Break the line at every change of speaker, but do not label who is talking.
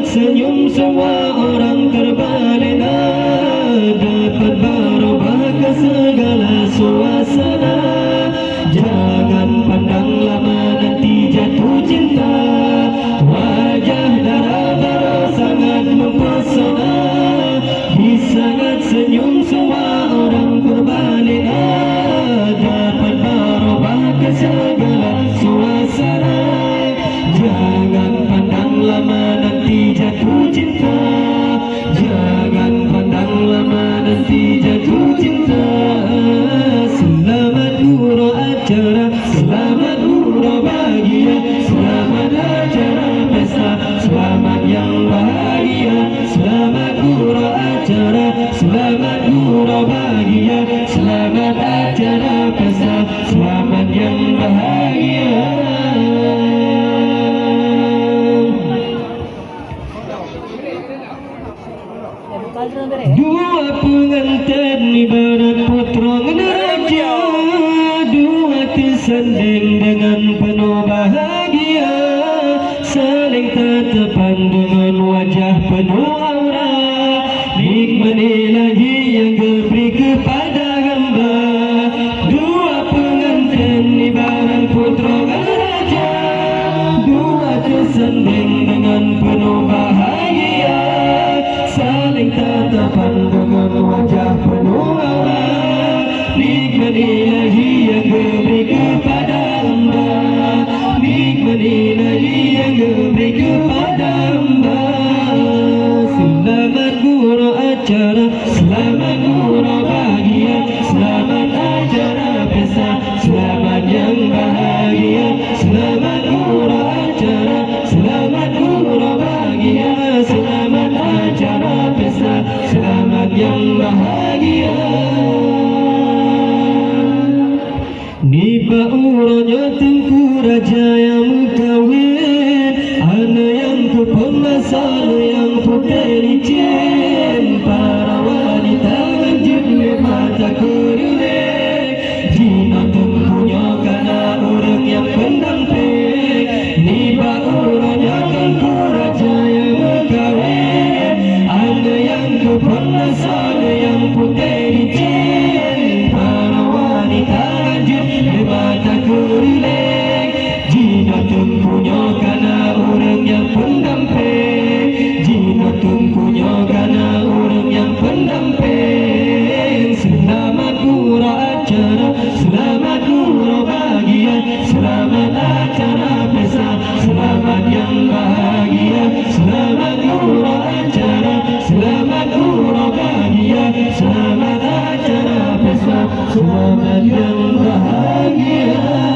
Selamat senyum semua orang terbalena, dapat barokah ke segala suasana. Jangan pandang lama nanti jatuh cinta, wajah dara-dara sangat mempesona. Disangat senyum semua orang terbalena, dapat barokah ke segala suasana. Jangan pandang lama nanti jatuh cinta, jangan pandang lama nanti jatuh cinta. Selamat hura acara, selamat hura bahagia, selamat acara pesta, selamat yang bahagia. Selamat hura acara, selamat hura bahagia, selamat acara pesta, selamat yang bahagia. Dua pengantin ibarat putra raja, dua tersanding dengan penuh bahagia, saling tatapan dengan wajah penuh aura. Nikmat ilahi yang diberi kepada hamba. Dua pengantin ibarat putra raja, dua tersanding dengan penuh bahagia, saling tatapan dengan wajah penuh aura. Nikmat ilahi yang diberi kepada hamba, nikmat ilahi yang diberi kepada hamba. Selamat hura acara, selamat hura bahagia, selamat acara pesta, selamat yang bahagia. Selamat hura acara, selamat hura bahagia, selamat acara pesta, selamat yang bahagia. Nipa uronya tengku raja yang mengkawin, ana yang kepengasan yang putih licin. Para wanita menjadi mata keriling, jina tengkunya karena orang yang pendamping. Nipa uronya tengku raja yang mengkawin, ana yang kepengasan yang putih licin. Para wanita menjadi mata keriling, jina tengkunya karena orang yang pendamping. Jina tengkunya karena orang yang pendamping. Selamat hura acara, selamat hura bahagia, selamat acara pesta, selamat yang bahagia. Selamat hura acara, selamat hura bahagia, selamat acara pesta, selamat yang bahagia.